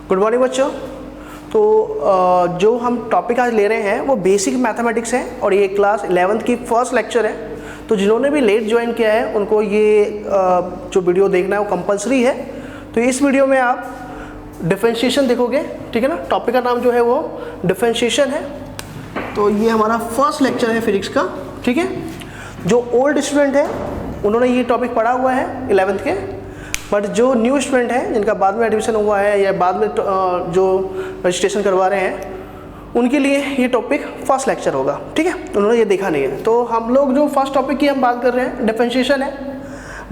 Good morning बच्चों। तो जो हम टॉपिक आज ले रहे हैं वो बेसिक मैथमेटिक्स है और ये क्लास 11th की फर्स्ट लेक्चर है। तो जिन्होंने भी लेट ज्वाइन किया है उनको ये जो वीडियो देखना है वो कंपलसरी है। तो इस वीडियो में आप डिफरेंशिएशन देखोगे, ठीक है ना। टॉपिक का नाम जो है वो डिफरेंशिएशन है। तो ये हमारा फर्स्ट लेक्चर है फिजिक्स का, ठीक है। जो ओल्ड स्टूडेंट है उन्होंने ये टॉपिक पढ़ा हुआ है 11th के, बट जो न्यू स्टूडेंट है जिनका बाद में एडमिशन हुआ है या बाद में जो रजिस्ट्रेशन करवा रहे हैं उनके लिए ये टॉपिक फर्स्ट लेक्चर होगा, ठीक है। उन्होंने ये देखा नहीं है। तो हम लोग जो फर्स्ट टॉपिक की हम बात कर रहे हैं डिफरेंशिएशन है।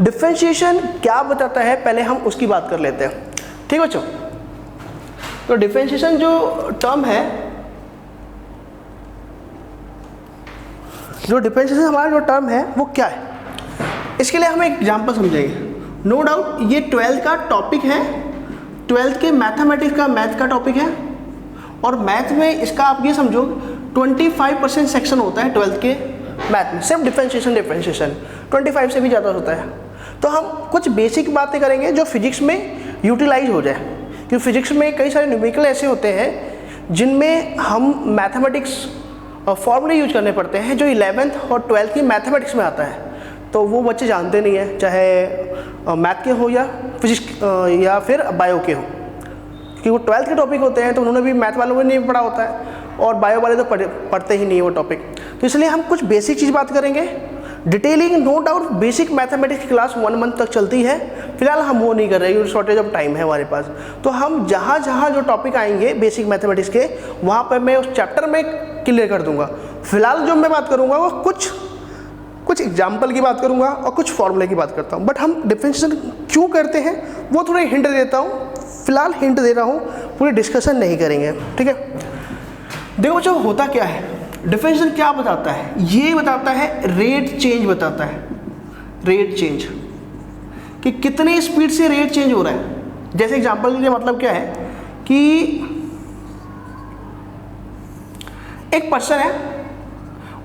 डिफरेंशिएशन क्या बताता है पहले हम उसकी बात कर लेते हैं, ठीक बच्चों। तो डिफरेंशिएशन जो टर्म है, जो डिफरेंशिएशन हमारा जो टर्म है वो क्या है, इसके लिए हम एक एग्जांपल समझेंगे। नो डाउट ये 12th का टॉपिक है, 12th के मैथमेटिक्स का मैथ का टॉपिक है। और मैथ में इसका आप ये समझो 25% सेक्शन होता है 12th के मैथ में, सिर्फ डिफरेंशिएशन 25 से भी ज़्यादा होता है। तो हम कुछ बेसिक बातें करेंगे जो फिजिक्स में यूटिलाइज हो जाए, क्योंकि फिजिक्स में कई सारे न्यूमेरिकल ऐसे होते हैं जिनमें हम मैथमेटिक्स फॉर्मूले यूज करने पड़ते हैं जो 11th और 12th की मैथमेटिक्स में आता है। तो वो बच्चे जानते नहीं हैं, चाहे मैथ के हो या फिजिक्स या फिर बायो के हो, क्योंकि वो 12th के टॉपिक होते हैं। तो उन्होंने भी मैथ वालों ने नहीं पढ़ा होता है और बायो वाले तो पढ़ते ही नहीं वो टॉपिक। तो इसलिए हम कुछ बेसिक चीज़ बात करेंगे। Detailing no doubt basic mathematics की क्लास 1 मंथ तक चलती है, फिलहाल हम वो नहीं कर रहे क्योंकि शॉर्टेज ऑफ टाइम है हमारे पास। तो हम जहाँ जहाँ जो टॉपिक आएंगे बेसिक मैथमेटिक्स के, वहाँ पर मैं उस चैप्टर में क्लियर कर दूंगा। फिलहाल जो मैं बात करूँगा वो कुछ एग्जाम्पल की बात करूंगा और कुछ फॉर्मूले की बात करता हूं। बट हम डिफरेंशिएशन क्यों करते हैं वो थोड़े हिंट देता हूं, फिलहाल हिंट दे रहा हूं, पूरी डिस्कशन नहीं करेंगे, ठीक है। देखो जो होता क्या है, डिफरेंशिएशन क्या बताता है, ये बताता है रेट चेंज बताता है। रेट चेंज कि कितने स्पीड से रेट चेंज हो रहा है। जैसे एग्जाम्पल के लिए मतलब क्या है कि एक पर्सन है,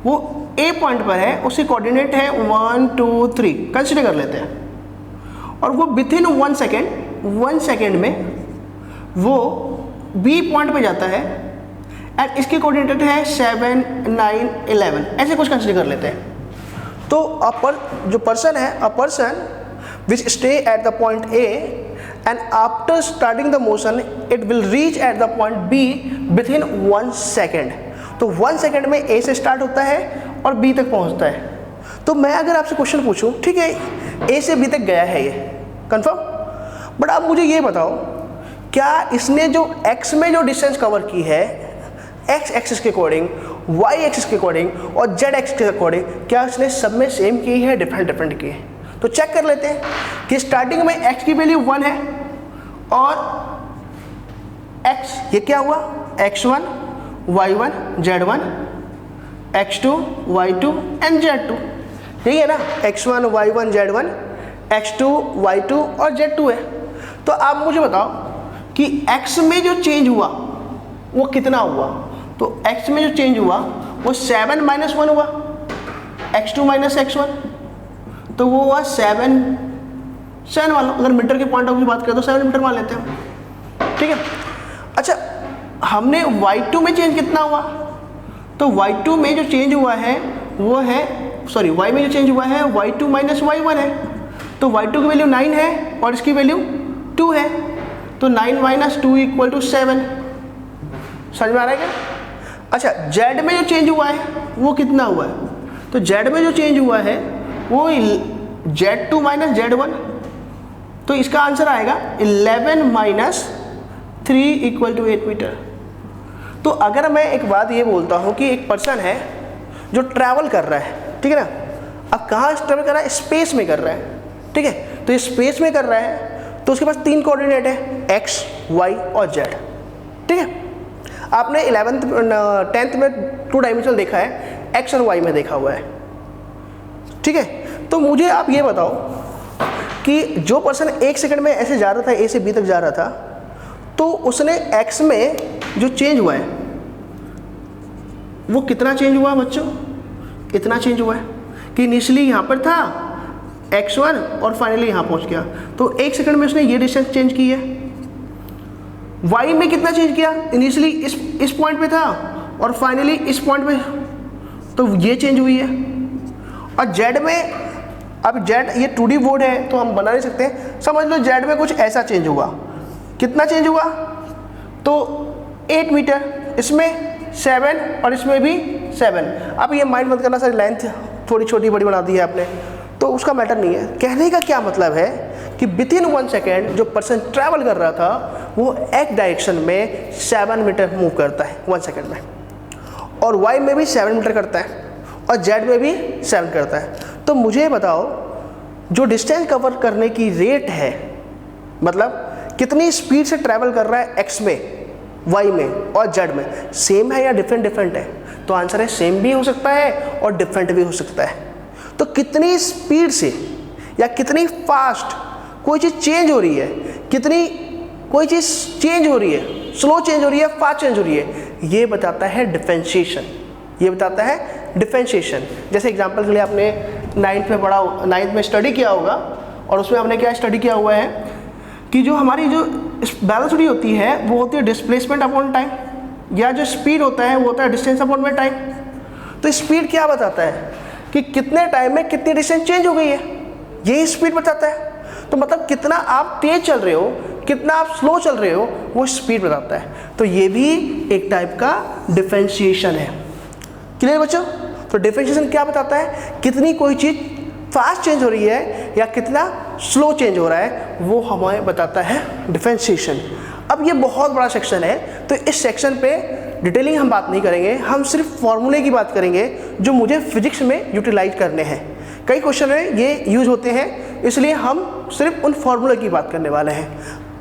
वो ए पॉइंट पर है, उसके कोऑर्डिनेट है 1 2 3 कंसीडर कर लेते हैं, और वो विथिन 1 सेकेंड में वो बी पॉइंट पे जाता है एंड इसके कोऑर्डिनेट है 7 9 11 ऐसे कुछ कंसीडर कर लेते हैं। तो जो पर्सन है, a person which stay at the point A and after starting the motion it will reach at the point B within 1 second. तो 1 सेकेंड में ए से स्टार्ट होता है और बी तक पहुंचता है। तो मैं अगर आपसे क्वेश्चन पूछूं, ठीक है ए से बी तक गया है ये कंफर्म, बट आप मुझे ये बताओ क्या इसने जो एक्स में जो डिस्टेंस कवर की है एक्स एक्सिस के अकॉर्डिंग, वाई एक्सिस के अकॉर्डिंग और जेड एक्सिस के अकॉर्डिंग, क्या इसने सब में सेम की है डिफरेंट की है। तो चेक कर लेते हैं कि स्टार्टिंग में एक्स की वैल्यू 1 है और एक्स ये क्या हुआ x1 y1 z1 x2 y2 and z2, यही है ना, x1 y1 z1 x2 y2 और z2 है। तो आप मुझे बताओ कि x में जो चेंज हुआ वो कितना हुआ। तो x में जो चेंज हुआ वो 7 - 1 हुआ, x2 - x1, तो वो हुआ 7 वाला। अगर मीटर के पॉइंट ऑफ व्यू बात करें तो 7 मीटर मान लेते हैं, ठीक है। अच्छा, हमने y2 में चेंज कितना हुआ, तो y2 में जो चेंज हुआ है वो है, सॉरी y में जो चेंज हुआ है y2 - y1 है। तो y2 की वैल्यू 9 है और इसकी वैल्यू 2 है, तो 9 - 2 = 7। समझ में आ रहा है क्या। अच्छा, z में जो चेंज हुआ है वो कितना हुआ है, तो z में जो चेंज हुआ है वो z2 - z1, तो इसका आंसर आएगा 11 - 3 = 8 मीटर। तो अगर मैं एक बात ये बोलता हूँ कि एक पर्सन है जो ट्रैवल कर रहा है, ठीक है ना। अब कहाँ ट्रैवल कर रहा है, स्पेस में कर रहा है, ठीक है। तो ये स्पेस में कर रहा है तो उसके पास 3 कोऑर्डिनेट है x, y और z, ठीक है। आपने 10th में 2 डायमेंशनल देखा है, x और y में देखा हुआ है, ठीक है। तो मुझे आप ये बताओ कि जो पर्सन 1 सेकंड में ऐसे जा रहा था, ए से बी तक जा रहा था, तो उसने x में जो चेंज हुआ है वो कितना चेंज हुआ बच्चों, इतना चेंज हुआ है कि इनिशियली यहाँ पर था x1 और फाइनली यहाँ पहुँच गया। तो 1 सेकंड में उसने ये डिस्टेंस चेंज की है। y में कितना चेंज किया, इनिशियली इस पॉइंट पे था और फाइनली इस पॉइंट पे, तो ये चेंज हुई है। और z में, अब z ये 2D बोर्ड है तो हम बना नहीं सकते, समझ लो z में कुछ ऐसा चेंज हुआ। कितना चेंज हुआ, तो 8 मीटर, इसमें 7 और इसमें भी 7। अब ये माइंड मत करना सर लेंथ थोड़ी छोटी बड़ी बना दी है आपने, तो उसका मैटर नहीं है। कहने का क्या मतलब है कि विथिन 1 सेकेंड जो पर्सन ट्रैवल कर रहा था वो एक डायरेक्शन में 7 मीटर मूव करता है 1 सेकेंड में, और y में भी 7 मीटर करता है और z में भी 7 करता है। तो मुझे बताओ जो डिस्टेंस कवर करने की रेट है, मतलब कितनी स्पीड से ट्रैवल कर रहा है x में, y में और z में, सेम है या डिफरेंट है? तो आंसर है सेम भी हो सकता है और डिफरेंट भी हो सकता है। तो कितनी स्पीड से या कितनी फास्ट कोई चीज़ चेंज हो रही है, कितनी कोई चीज़ चेंज हो रही है, स्लो चेंज हो रही है, फास्ट चेंज हो रही है, ये बताता है डिफरेंशिएशन। ये बताता है डिफरेंशिएशन। जैसे एग्जांपल के लिए आपने 9th में स्टडी किया होगा, और उसमें हमने क्या स्टडी किया हुआ है कि जो हमारी जो वेलोसिटी होती है वो होती है डिस्प्लेसमेंट अपॉन टाइम, या जो स्पीड होता है वो होता है डिस्टेंस अपॉन में टाइम। तो स्पीड क्या बताता है कि कितने टाइम में कितनी डिस्टेंस चेंज हो गई है, यही स्पीड बताता है। तो मतलब कितना आप तेज चल रहे हो, कितना आप स्लो चल रहे हो, वो स्पीड बताता है। तो ये भी एक टाइप का डिफरेंशिएशन है। क्लियर बच्चों? तो डिफरेंशिएशन क्या बताता है, कितनी कोई चीज़ फास्ट चेंज हो रही है या कितना स्लो चेंज हो रहा है, वो हमें बताता है डिफरेंशिएशन। अब ये बहुत बड़ा सेक्शन है, तो इस सेक्शन पे डिटेलिंग हम बात नहीं करेंगे, हम सिर्फ फॉर्मूले की बात करेंगे जो मुझे फिजिक्स में यूटिलाइज करने हैं। कई क्वेश्चन में ये यूज होते हैं, इसलिए हम सिर्फ उन फॉर्मूले की बात करने वाले हैं।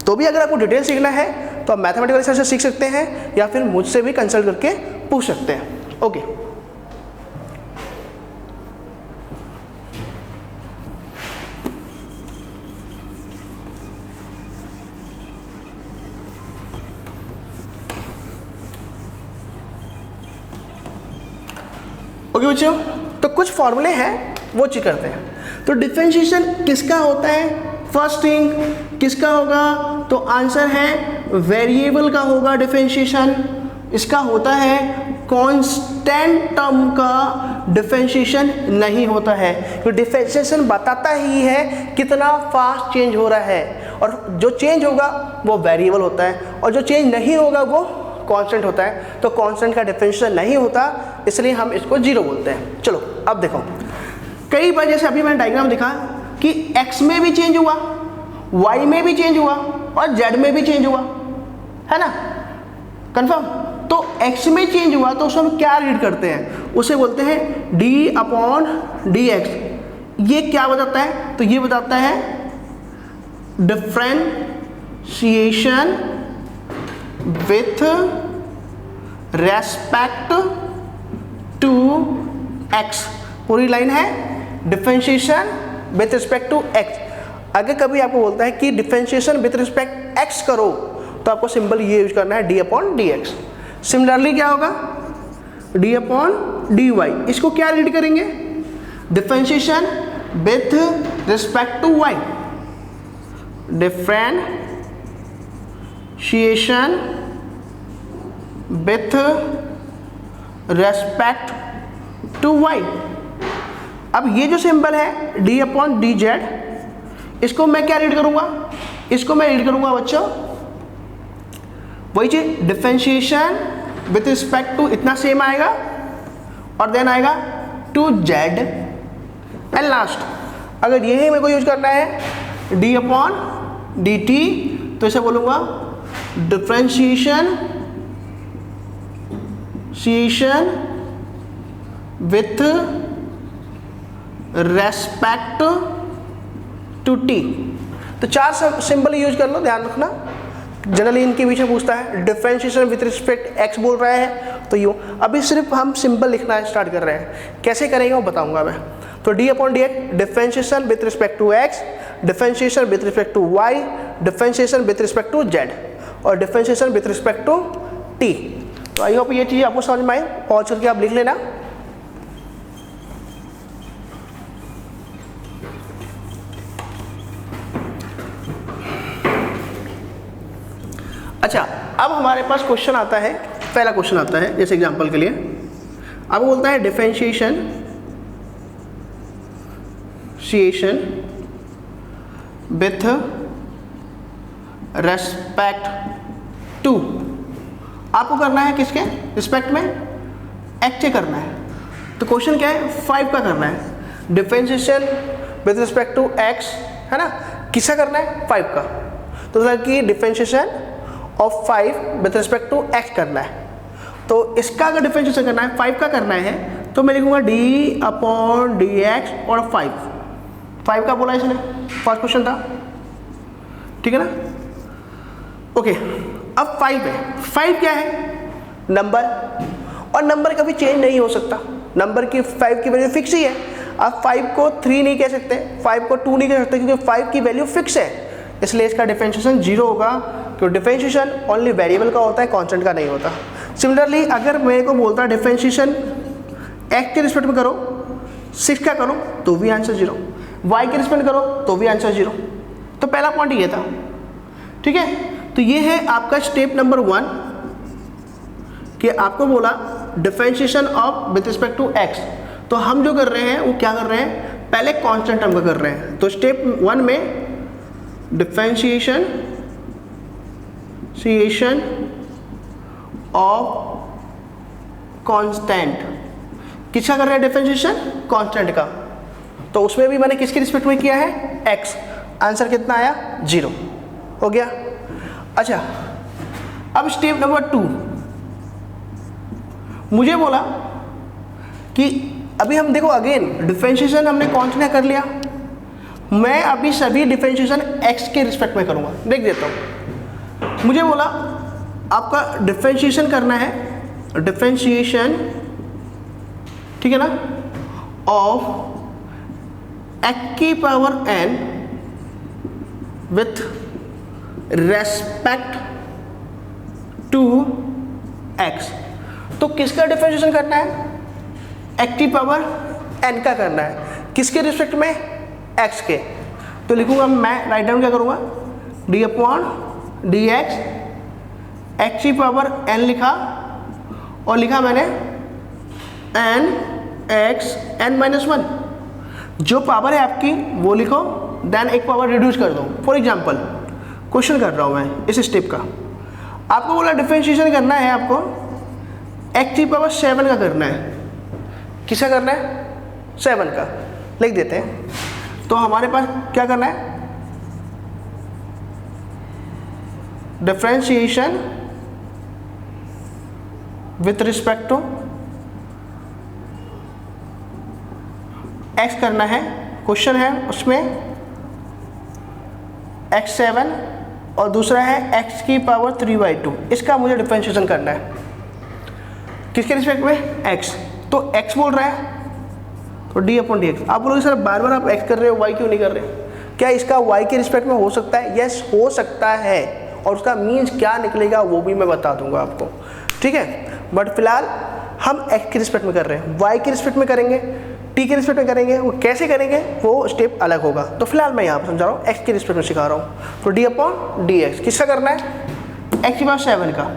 तो भी अगर आपको डिटेल सीखना है तो आप मैथमेटिकल सर से सीख सकते हैं या फिर मुझसे भी कंसल्ट करके पूछ सकते हैं। ओके, ओके बच्चों, तो कुछ फॉर्मूले हैं वो चेक करते हैं। तो डिफरेंशिएशन किसका होता है, फर्स्ट थिंग किसका होगा, तो आंसर है वेरिएबल का होगा डिफरेंशिएशन। इसका होता है कांस्टेंट टर्म का डिफरेंशिएशन नहीं होता है, तो डिफरेंशिएशन बताता ही है कितना फास्ट चेंज हो रहा है, और जो चेंज होगा वो वेरिएबल होता है और जो चेंज नहीं होगा वो कांस्टेंट होता है। तो कांस्टेंट का डिफरेंशिएशन नहीं होता, इसलिए हम इसको जीरो बोलते हैं। चलो अब देखो, कई बार जैसे अभी मैंने डायग्राम दिखा कि x में भी चेंज हुआ, y में भी चेंज हुआ और z में भी चेंज हुआ, है ना, कंफर्म। तो x में चेंज हुआ तो उसको हम क्या रीड करते हैं, उसे बोलते हैं d/dx। ये क्या बताता है, तो ये बताता है differentiation with respect to x। पूरी लाइन है differentiation with respect to x। अगर कभी आपको बोलता है कि डिफरेंशिएशन विथ रिस्पेक्ट x करो, तो आपको सिंबल ये यूज करना है d/dx। सिमिलरली क्या होगा, d/dy। इसको क्या रीड करेंगे, differentiation with respect to y, differentiation with respect to y। अब ये जो सिंबल है d/dz, इसको मैं क्या रीड करूंगा, इसको मैं रीड करूंगा बच्चों वही चीज, डिफरेंशिएशन विथ रिस्पेक्ट टू इतना सेम आएगा और देन आएगा टू z एंड लास्ट। अगर यही मेरे को यूज करना है d/dt, तो इसे बोलूंगा differentiation with respect to t। तो चार सिंबल यूज कर लो, ध्यान रखना, जनरली इनके बीच में पूछता है डिफरेंशिएशन विथ रिस्पेक्ट x बोल रहा है तो यूँ। अभी सिर्फ हम सिंबल लिखना स्टार्ट कर रहे हैं, कैसे करेंगे वो बताऊंगा मैं। तो d/dx differentiation with respect to x, differentiation with respect to y, differentiation with respect to z और differentiation with respect to t। तो आई होप ये चीज़ आपको समझ में आई, और चल के आप लिख लेना। अच्छा, अब हमारे पास क्वेश्चन आता है, पहला क्वेश्चन आता है जैसे एग्जांपल के लिए, अब बोलता है डिफरेंशिएशन विथ रेस्पेक्ट टू, आपको करना है किसके रिस्पेक्ट में, एक्स के करना है। तो क्वेश्चन क्या है, 5 का करना है, differentiation with respect to x, है ना, किसका करना है, 5 का। तो सर कि differentiation of 5 with respect to x करना है। तो इसका अगर डिफरेंशिएशन करना है, 5 का करना है, तो मैं लिखूंगा d/dx और 5 का बोला इसने, फर्स्ट क्वेश्चन था, ठीक है ना। ओके, अब 5 है, 5 क्या है, नंबर, और नंबर कभी चेंज नहीं हो सकता, नंबर की 5 की वैल्यू फिक्स ही है। आप 5 को 3 नहीं कह सकते, 5 को 2 नहीं कह सकते, क्योंकि 5 की वैल्यू फिक्स है, इसलिए इसका डिफरेंशिएशन 0 होगा, क्योंकि डिफरेंशिएशन ओनली वेरिएबल का होता है, कांस्टेंट का नहीं होता। सिमिलरली अगर मेरे को बोलता है डिफरेंशिएशन एक्स के रिस्पेक्ट में करो, 6 का करो, तो भी आंसर 0, वाई के रिस्पेक्ट करो तो भी आंसर 0। तो पहला पॉइंट ये था, ठीक है। तो ये है आपका स्टेप नंबर 1 कि आपको बोला differentiation of with respect to x. तो हम जो कर रहे हैं वो क्या कर रहे हैं, पहले कांस्टेंट टर्म का कर रहे हैं। तो स्टेप 1 में डिफरेंशिएशन ऑफ कांस्टेंट, किसका कर रहे हैं डिफरेंशिएशन, कांस्टेंट का। तो उसमें भी मैंने किसके रिस्पेक्ट में किया है, एक्स। आंसर कितना आया, 0 हो गया। अच्छा, अब स्टेप नंबर 2, मुझे बोला कि अभी हम देखो अगेन डिफरेंशिएशन हमने कांस्टेंट कर लिया, मैं अभी सभी डिफरेंशिएशन एक्स के रिस्पेक्ट में करूंगा। देख देता हूं, मुझे बोला आपका डिफरेंशिएशन करना है, डिफरेंशिएशन, ठीक है ना, ऑफ एक्स की power n with respect to x. तो किसका डिफरेंशिएशन करना है, एक्स की पावर n का करना है, किसके रिस्पेक्ट में, x के। तो लिखूंगा मैं, राइट डाउन क्या करूंगा, d/dx, एक्स की पावर n लिखा, और लिखा मैंने n x n-1, जो पावर है आपकी वो लिखो, देन एक पावर रिड्यूस कर दो। फॉर एग्जांपल क्वेश्चन कर रहा हूं मैं इस स्टेप का, आपको बोला डिफरेंशिएशन करना है, आपको एक्स की पावर 7 का करना है, किसका करना है, 7 का। लिख देते हैं, तो हमारे पास क्या करना है, differentiation with respect to x करना है। क्वेश्चन है उसमें x7 और दूसरा है x की पावर 3/2, इसका मुझे डिफरेंशिएशन करना है, किसके रिस्पेक्ट में, x। तो x बोल रहा है तो d/dx। आप बोलोगे सर बार बार आप x कर रहे हो, y क्यों नहीं कर रहे, क्या इसका y के रिस्पेक्ट में हो सकता है, यस हो सकता है, और उसका मीन्स क्या निकलेगा वो भी मैं बता दूंगा आपको, ठीक है। बट फिलहाल हम x के रिस्पेक्ट में कर रहे हैं, y के रिस्पेक्ट में करेंगे, t के रिस्पेक्ट में करेंगे, वो कैसे करेंगे वो स्टेप अलग होगा। तो फिलहाल मैं यहाँ पर समझा रहा हूँ, x के रिस्पेक्ट में सिखा रहा हूँ। तो d/dx किसका करना है, x की पावर 7 का,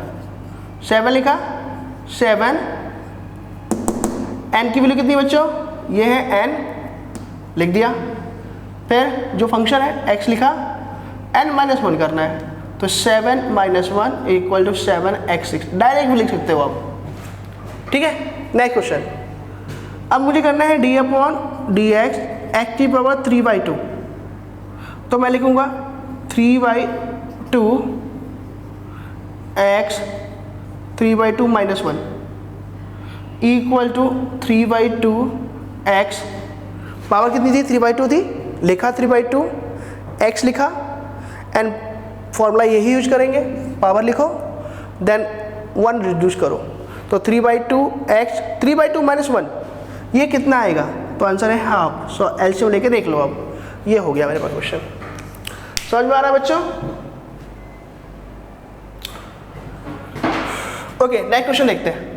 7 लिखा, 7, n की वैल्यू कितनी बच्चों, ये है n, लिख दिया। फिर जो फंक्शन है x लिखा, n-1 करना है, तो 7 - 1 = 7x6, डायरेक्ट भी लिख सकते हो आप, ठीक है। नेक्स्ट क्वेश्चन, अब मुझे करना है d/dx एक्स की पावर 3/2, तो मैं लिखूंगा 3/2 x 3/2 - 1 = 3/2 x, पावर कितनी थी, 3/2 थी, लिखा 3/2, x लिखा, एंड फॉर्मूला यही यूज करेंगे, पावर लिखो, देन 1 रिड्यूस करो, तो 3/2 x 3/2 - 1, ये कितना आएगा, तो आंसर है हाफ। सो एलसीएम लेके देख लो अब, ये हो गया मेरे पास क्वेश्चन। समझ में आ रहा है बच्चों, ओके। नेक्स्ट क्वेश्चन देखते हैं।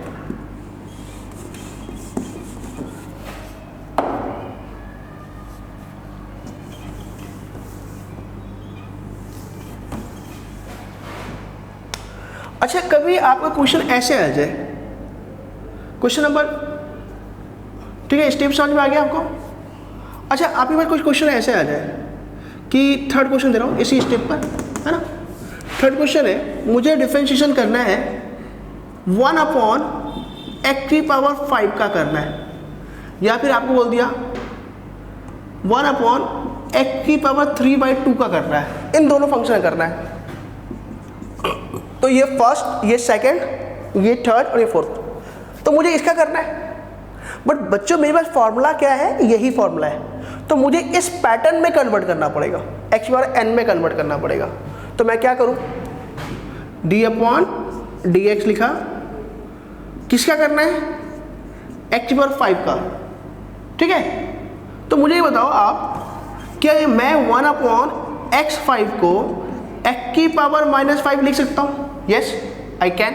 अच्छा, कभी आपका क्वेश्चन ऐसे आ जाए, क्वेश्चन नंबर, ठीक है, स्टेप समझ में आ गया आपको? अच्छा, आपके पास कुछ क्वेश्चन ऐसे आ जाए कि थर्ड क्वेश्चन दे रहा हूँ इसी स्टेप पर, है ना। थर्ड क्वेश्चन है, मुझे डिफरेंशिएशन करना है 1/x⁵ का करना है, या फिर आपको बोल दिया 1/x⁵² का करना है, इन दोनों फंक्शन करना है। तो ये फर्स्ट, ये सेकंड, ये थर्ड और ये फोर्थ, तो मुझे इसका करना है। बट बच्चों मेरे पास फॉर्मूला क्या है, यही फॉर्मूला है, तो मुझे इस पैटर्न में कन्वर्ट करना पड़ेगा, x/n में कन्वर्ट करना पड़ेगा। तो मैं क्या करूं, d/dx लिखा, किसका करना है, x⁵ का, ठीक है। तो मुझे ये बताओ आप, क्या मैं 1/x5 को x⁻⁻5 लिख सकता हूं? Yes, I can.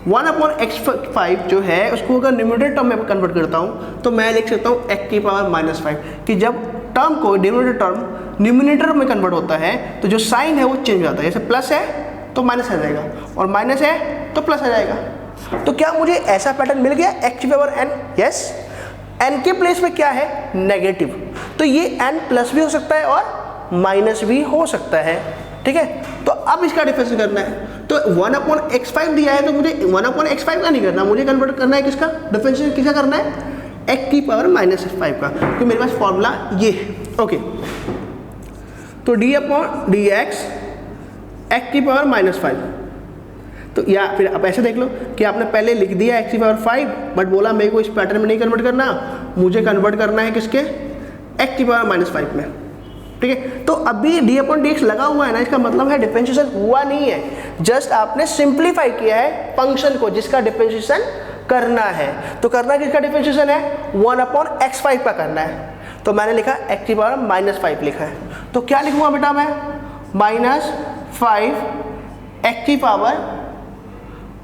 1/x5 जो है उसको अगर न्यूमरेटर टर्म में कन्वर्ट करता हूं तो मैं लिख सकता हूं x⁻⁻5, कि जब टर्म को, डिनोमिनेटर टर्म न्यूमरेटर में कन्वर्ट होता है तो जो साइन है वो चेंज हो जाता है, जैसे प्लस है तो माइनस आ जाएगा और माइनस है तो प्लस आ जाएगा। तो क्या मुझे ऐसा पैटर्न मिल गया x⁻n? यस। n के प्लेस में क्या है, नेगेटिव, तो ये n प्लस भी हो सकता है और माइनस भी हो सकता है, ठीक है। तो अब इसका डिफरेंस करना है, तो 1/x5 दिया है तो मुझे 1/x5 का नहीं करना, मुझे कन्वर्ट करना है किसका, डिफरेंशिएशन किसका करना है, x⁻⁻5 का, क्योंकि मेरे पास फॉर्मूला ये है। ओके, तो d/dx x⁻⁻5, तो या फिर आप ऐसे देख लो कि आपने पहले लिख दिया x⁻5 बट बोला मेरे को इस पैटर्न में नहीं कन्वर्ट करना, मुझे कन्वर्ट करना है किसके, x⁻⁻5 में, ठीक है। तो अभी d/dx लगा हुआ है ना, इसका मतलब है डिफरेंशिएशन हुआ नहीं है, जस्ट आपने सिंप्लीफाई किया है फंक्शन को जिसका डिफरेंशिएशन करना है। तो करना किसका डिफरेंशिएशन है, 1/x5 का करना है, तो मैंने लिखा x⁻⁻5 लिखा है। तो क्या लिखूंगा बेटा मैं, -5 x⁻,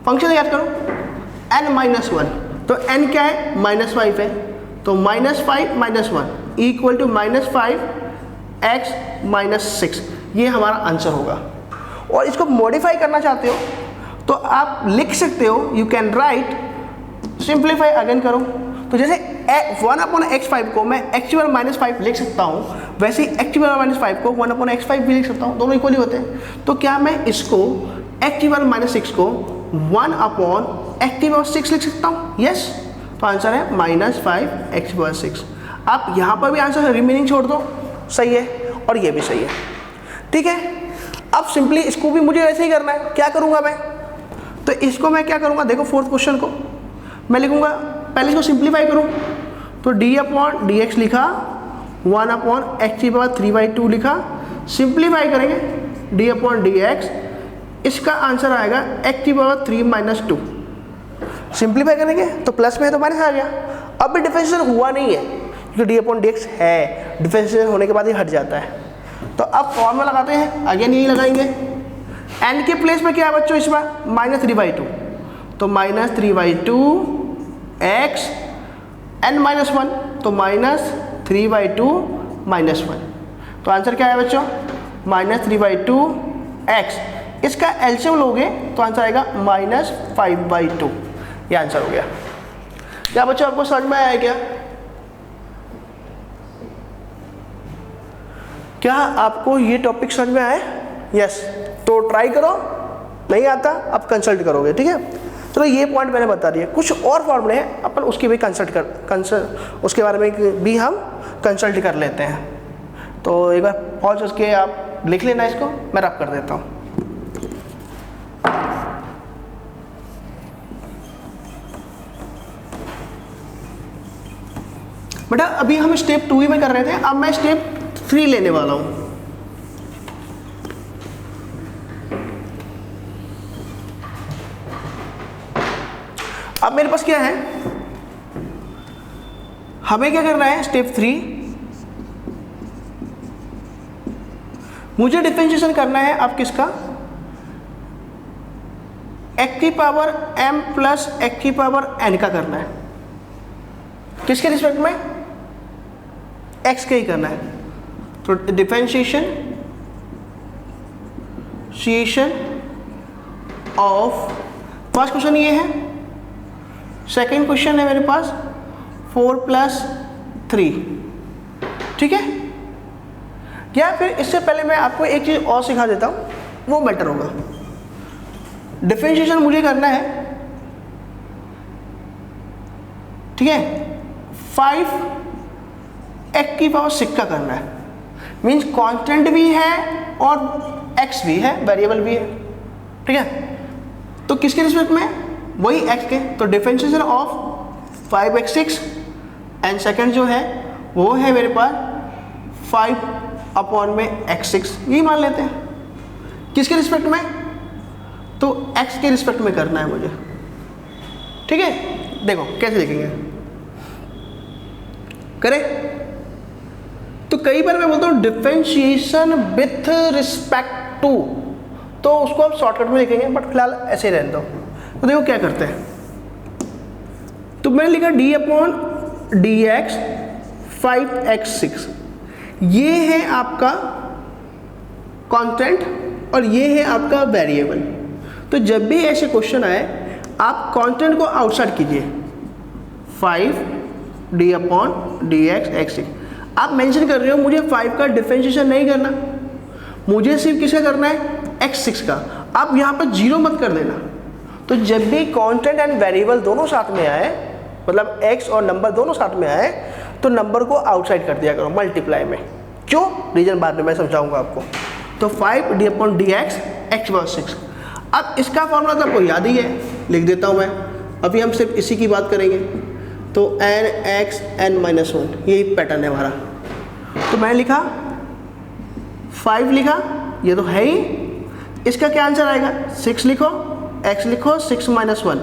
फंक्शन याद करो n-1, तो n क्या है, -5 है, तो -5 - 1 इक्वल टू -5x-6, ये हमारा आंसर होगा। और इसको मॉडिफाई करना चाहते हो तो आप लिख सकते हो, you can write, simplify again करो, तो जैसे 1/x5 को मैं x⁻⁻5 लिख सकता हूँ, वैसे ही x⁻⁻5 को 1/x5 भी लिख सकता हूँ, दोनों इक्वली होते हैं। तो क्या मैं इसको x⁻⁻6 को 1/x⁻6 लिख सकता हूँ? यस, तो आंसर है -5x⁻6। आप यहाँ पर भी आंसर रिमेनिंग छोड़ दो, सही है, और ये भी सही है, ठीक है। अब सिंपली इसको भी मुझे वैसे ही करना है, क्या करूँगा मैं, तो इसको मैं क्या करूँगा, देखो फोर्थ क्वेश्चन को मैं लिखूँगा, पहले इसको सिंप्लीफाई करूँ, तो d/dx लिखा, 1/x⁻3/2 लिखा, सिंप्लीफाई करेंगे d/dx, इसका आंसर आएगा x⁻3 - 2, सिंप्लीफाई करेंगे तो प्लस में है तो माइनस आ गया। अब भी डिफरेंशिएशन हुआ नहीं है क्योंकि d/dx है, डिफरेंशिएशन होने के बाद ही हट जाता है। तो अब फॉर्मूला लगाते हैं, अगेन यही लगाएंगे, n के प्लेस में क्या है बच्चों, इस बार -3/2, तो -3/2 x n-1, तो -3/2 -1, तो आंसर क्या है बच्चों, -3/2 x, इसका एलसीएम लोगे तो आंसर आएगा -5/2, ये आंसर हो गया। क्या बच्चों आपको समझ में आया क्या? क्या आपको ये टॉपिक समझ में आया? यस, तो ट्राई करो, नहीं आता आप कंसल्ट करोगे, ठीक है। चलो ये पॉइंट मैंने बता दिया, कुछ और फॉर्मूले हैं अपन उसकी भी उसके बारे में भी हम कंसल्ट कर लेते हैं। तो एक बार पॉज उसके आप लिख लेना, इसको मैं रब कर देता हूँ। बेटा अभी हम स्टेप 2 ही में कर रहे थे, अब मैं स्टेप 3 लेने वाला हूं। अब मेरे पास क्या है, हमें क्या करना है, स्टेप 3 मुझे डिफरेंशिएशन करना है अब किसका, x⁻m + x⁻n का करना है। किसके रिस्पेक्ट में, x के ही करना है। तो डिफरेंशिएशन ऑफ, फर्स्ट क्वेश्चन ये है, सेकेंड क्वेश्चन है मेरे पास 4 + 3, ठीक है। या फिर इससे पहले मैं आपको एक चीज़ और सिखा देता हूँ, वो बेटर होगा। डिफरेंशिएशन मुझे करना है, ठीक है, 5x⁶ का करना है, मीन्स कांस्टेंट भी है और x भी है, वेरिएबल भी है, ठीक है। तो किसके रिस्पेक्ट में, वही x के, तो differentiation of 5x⁶ and second जो है वो है मेरे पास 5/x⁶, यही मान लेते हैं। किसके रिस्पेक्ट में, तो x के रिस्पेक्ट में करना है मुझे, ठीक है। देखो कैसे लिखेंगे, करें तो कई बार मैं बोलता हूँ डिफरेंशिएशन विथ रिस्पेक्ट टू, तो उसको हम शॉर्टकट में लिखेंगे, बट फिलहाल ऐसे ही रहने दो। तो देखो क्या करते हैं, तो मैंने लिखा d/dx 5x⁶, ये है आपका कांस्टेंट और ये है आपका वेरिएबल। तो जब भी ऐसे क्वेश्चन आए आप कांस्टेंट को आउटसाइड कीजिए, 5d/dx x6। आप मेंशन कर रहे हो मुझे 5 का डिफरेंशिएशन नहीं करना, मुझे सिर्फ किसका करना है, x6 का। आप यहाँ पर 0 मत कर देना। तो जब भी कांस्टेंट एंड वेरिएबल दोनों साथ में आए, मतलब x और नंबर दोनों साथ में आए, तो नंबर को आउटसाइड कर दिया करो मल्टीप्लाई में। क्यों, रीजन बाद में मैं समझाऊंगा आपको। तो 5d/dx x/6। अब इसका फॉर्मूला तो आपको याद ही है, लिख देता हूँ मैं, अभी हम सिर्फ इसी की बात करेंगे। तो n(x n-1), यही पैटर्न है हमारा। तो मैंने लिखा 5 लिखा, ये तो है ही, इसका क्या आंसर आएगा, 6 लिखो, x लिखो, 6 - 1,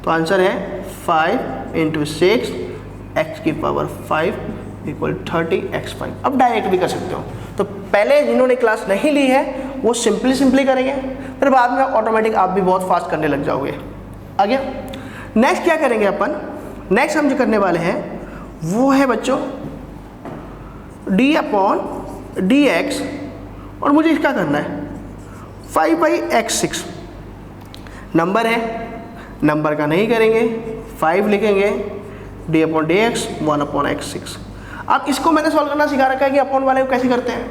तो आंसर है 5 × 6 x⁵ = 30x5। अब डायरेक्ट भी कर सकते हो। तो पहले जिन्होंने क्लास नहीं ली है वो सिंपली करेंगे, फिर बाद में ऑटोमेटिक आप भी बहुत फास्ट करने लग जाओगे। आ गया। नेक्स्ट क्या करेंगे अपन, नेक्स्ट हम जो करने वाले हैं वो है बच्चों d/dx, और मुझे इसका करना है 5/x6। नंबर है, नंबर का नहीं करेंगे, 5 लिखेंगे, d/dx 1/x6। अब इसको मैंने सॉल्व करना सिखा रखा है कि अपॉन वाले को कैसे करते हैं।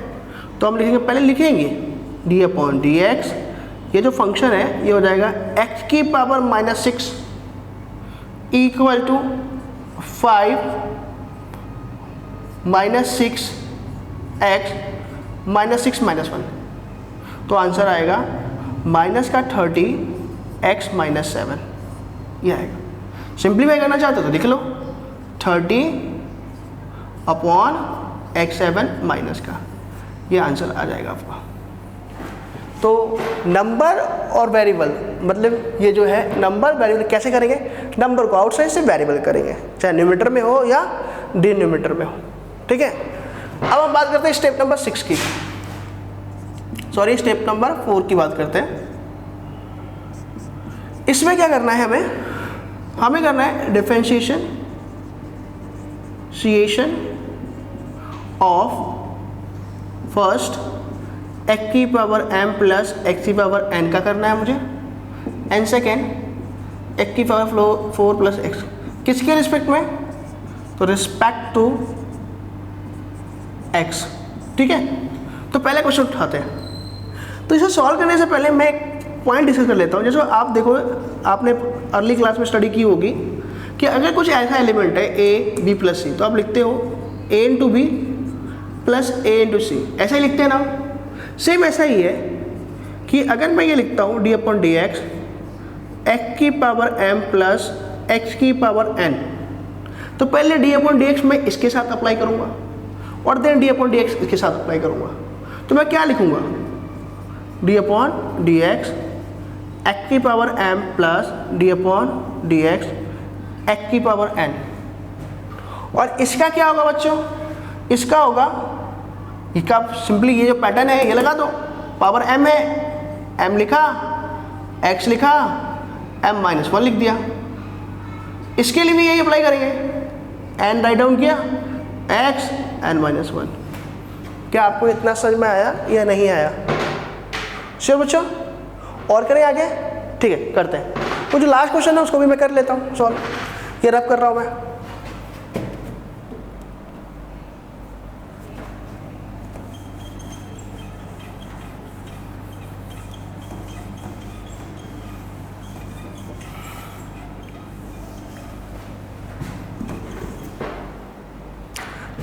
तो हम लिखेंगे, पहले लिखेंगे d/dx, ये जो फंक्शन है ये हो जाएगा x⁻⁻6 = 5 - 6x -6 - 1, तो आंसर आएगा माइनस का 30x - 7, ये आएगा। सिंप्लीफाई करना चाहते हो तो लिख लो 30/x7 माइनस का, ये आंसर आ जाएगा आपका। तो नंबर और वेरिएबल, मतलब ये जो है नंबर वेरिएबल कैसे करेंगे, नंबर को आउटसाइड से वेरिएबल करेंगे, चाहे न्यूमरेटर में हो या डिनोमिनेटर में हो, ठीक है। अब हम बात करते हैं स्टेप नंबर 6 की, सॉरी स्टेप नंबर 4 की बात करते हैं। इसमें क्या करना है, हमें करना है differentiation of first x⁻m + x⁻n का करना है मुझे, एंड सेकेंड x⁴ + x, किसके रिस्पेक्ट में, तो रिस्पेक्ट टू x, ठीक है। तो पहले क्वेश्चन उठाते हैं। तो इसे सॉल्व करने से पहले मैं एक पॉइंट डिस्कस कर लेता हूँ। जैसे आप देखो, आपने अर्ली क्लास में स्टडी की होगी कि अगर कुछ ऐसा एलिमेंट है a b + c, तो आप लिखते हो a × b + a × c, ऐसा ही लिखते हैं ना। सेम ऐसा ही है कि अगर मैं ये लिखता हूँ d/dx x⁻m + x⁻n, तो पहले d/dx मैं इसके साथ अप्लाई करूँगा और देन d/dx इसके साथ अप्लाई करूँगा। तो मैं क्या लिखूँगा, d/dx x⁻m + d/dx x⁻n, और इसका क्या होगा बच्चों, इसका होगा, इसका सिंपली ये जो पैटर्न है ये लगा दो, पावर m है, m लिखा, x लिखा, m - 1 लिख दिया। इसके लिए भी यही अप्लाई करेंगे, n राइट डाउन किया, x n - 1। क्या आपको इतना समझ में आया या नहीं आया, श्योर बच्चों। और करें आगे। ठीक है करते हैं। तो जो लास्ट क्वेश्चन है उसको भी मैं कर लेता हूँ सॉल्व, ये रब कर रहा हूँ मैं।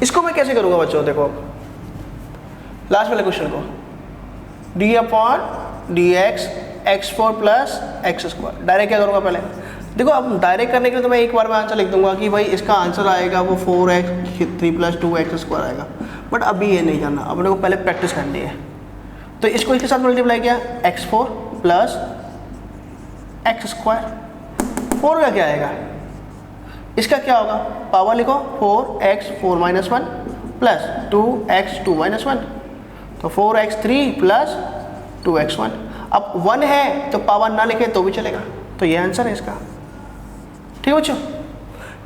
इसको मैं कैसे करूँगा बच्चों, देखो लास्ट वाले क्वेश्चन को, D upon D x x four plus x square, direct क्या करूँगा पहले, देखो अब डायरेक्ट करने के लिए तो मैं एक बार में आंसर लिख दूंगा कि भाई इसका आंसर आएगा वो 4x 3 + 2x स्क्वायर आएगा, बट अभी ये नहीं करना, अपने को पहले प्रैक्टिस करनी है। तो इसको इसके साथ मल्टीप्लाई किया, x4 प्लस एक्स स्क्वायर, 4 का क्या आएगा, इसका क्या होगा, पावर लिखो 4x 4 - 1 प्लस 2x 2 - 1, तो 4x3 प्लस 2x1। अब 1 है तो पावर ना लिखे तो भी चलेगा, तो ये आंसर है इसका। ठीक है बच्चों,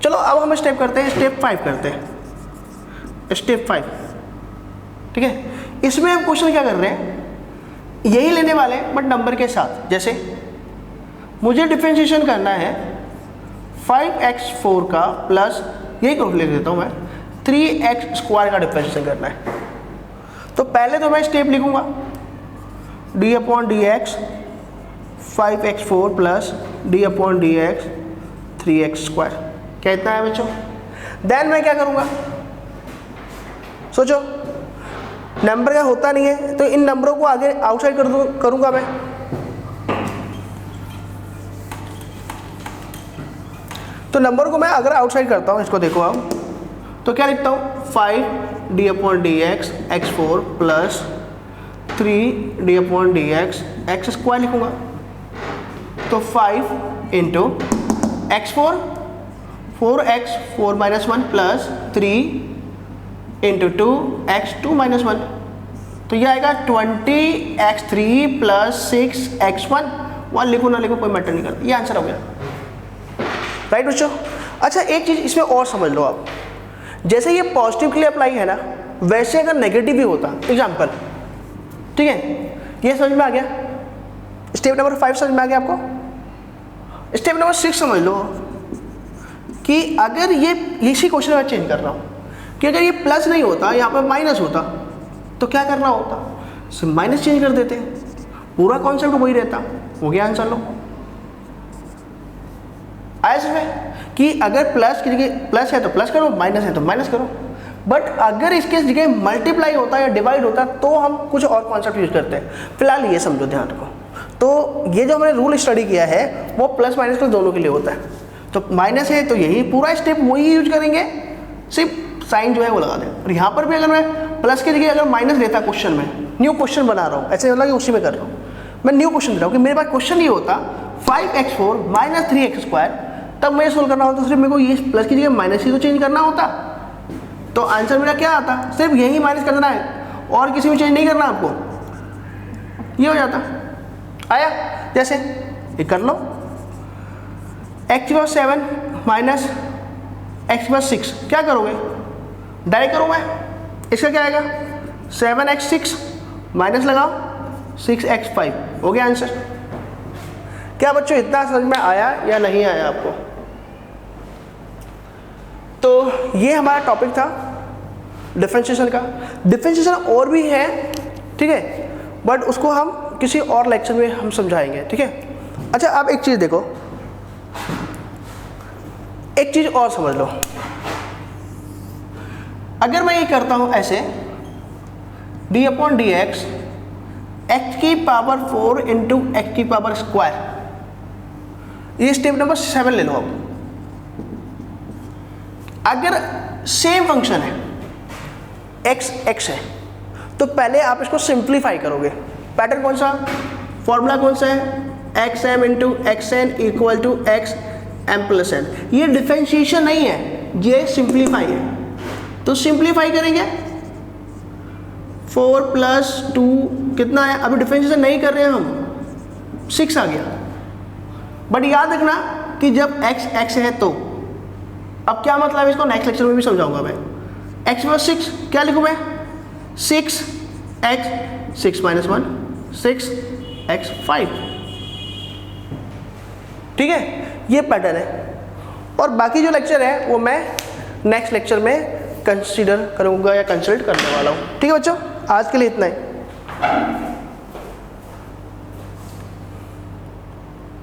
चलो अब हम स्टेप करते हैं, स्टेप 5 करते हैं, स्टेप 5। ठीक है, इसमें हम क्वेश्चन क्या कर रहे हैं, यही लेने वाले हैं बट नंबर के साथ। जैसे मुझे डिफरेंशिएशन करना है 5x4 का प्लस, यही ग्रुप लिख देता हूँ मैं, 3x स्क्वायर का डिफरेंशिएशन करना है। तो पहले तो मैं स्टेप लिखूंगा d upon D x 5x4 plus d upon D x 3x square, क्या इतना है बच्चों। देन मैं क्या करूँगा, सोचो नंबर का होता नहीं है तो इन नंबरों को आगे आउटसाइड करूँगा मैं। तो नंबर को मैं अगर आउटसाइड करता हूँ, इसको देखो अब, तो क्या लिखता हूँ 5d upon D x x4 plus 3d upon D x x square लिखूँगा। तो 5 into x4 4x 4 - 1 plus 3 into 2x 2 - 1, तो ये आएगा 20x3 प्लस 6x1, 1 लिखो ना लिखो कोई मैटर नहीं करता, ये आंसर हो गया। राइट बच्चों। अच्छा एक चीज़ इसमें और समझ लो आप, जैसे ये पॉजिटिव के लिए अप्लाई है ना, वैसे अगर नेगेटिव भी होता, एग्जाम्पल, ठीक है, ये समझ में आ गया, स्टेप नंबर 5 समझ में आ गया आपको। स्टेप नंबर 6 समझ लो कि अगर ये इसी क्वेश्चन में चेंज कर रहा हूँ कि अगर ये प्लस नहीं होता, यहाँ पर माइनस होता, तो क्या करना होता, सिर्फ माइनस चेंज कर देते, पूरा कॉन्सेप्ट वही रहता, हो गया आंसर। लो आया इसमें कि अगर प्लस की जगह प्लस है तो प्लस करो, माइनस है तो माइनस करो, बट अगर इसके जगह मल्टीप्लाई होता है या डिवाइड होता है तो हम कुछ और कॉन्सेप्ट यूज करते हैं। फिलहाल ये समझो ध्यान रखो, तो ये जो हमने रूल स्टडी किया है वो प्लस माइनस के दोनों के लिए होता है। तो माइनस है तो यही पूरा स्टेप वही यूज करेंगे, सिर्फ साइन जो है वो लगा दें। और यहाँ पर भी अगर मैं प्लस की जगह अगर माइनस देता क्वेश्चन में, न्यू क्वेश्चन बना रहा हूँ, ऐसे लगा कि उसी में कर रहा हूँ, मैं न्यू क्वेश्चन दे रहा हूँ कि मेरे पास क्वेश्चन ये होता 5x4 - 3x स्क्वायर, तब मुझे सोल्व करना होता, सिर्फ मेरे को ये प्लस की जगह माइनस ही तो चेंज करना होता, तो आंसर मेरा क्या आता, सिर्फ यही माइनस करना है और किसी में चेंज नहीं करना आपको, ये हो जाता। आया, जैसे ये कर लो, x7 माइनस x6, क्या करोगे, डायरेक्ट करो मैं, इसका क्या आएगा 7x6 माइनस लगाओ 6x5, हो गया आंसर। क्या बच्चों इतना समझ में आया या नहीं आया आपको। तो ये हमारा टॉपिक था डिफरेंशिएशन का। डिफरेंशिएशन और भी है, ठीक है, बट उसको हम किसी और लेक्चर में हम समझाएंगे, ठीक है। अच्छा अब एक चीज़ देखो, एक चीज़ और समझ लो, अगर मैं ये करता हूँ ऐसे d upon D x x की पावर 4 इंटू x की पावर स्क्वायर, ये स्टेप नंबर 7 ले लो। अब अगर सेम फंक्शन है x है तो पहले आप इसको सिंप्लीफाई करोगे। पैटर्न कौन सा, फॉर्मूला कौन सा है, xm into xn equal to xm plus n। ये डिफरेंशिएशन नहीं है, ये सिंप्लीफाई है। तो सिंप्लीफाई करेंगे 4 + 2 कितना है, अभी डिफरेंशिएशन नहीं कर रहे हैं हम, 6 आ गया। बट याद रखना कि जब x है तो, अब क्या मतलब है इसको नेक्स्ट लेक्चर में भी समझाऊंगा मैं। x + 6 क्या लिखूँ मैं, 6x 6 - 1 6x5, ठीक है, ये पैटर्न है। और बाकी जो लेक्चर है वो मैं नेक्स्ट लेक्चर में कंसीडर करूँगा या कंसल्ट करने वाला हूँ। ठीक है बच्चों, आज के लिए इतना ही।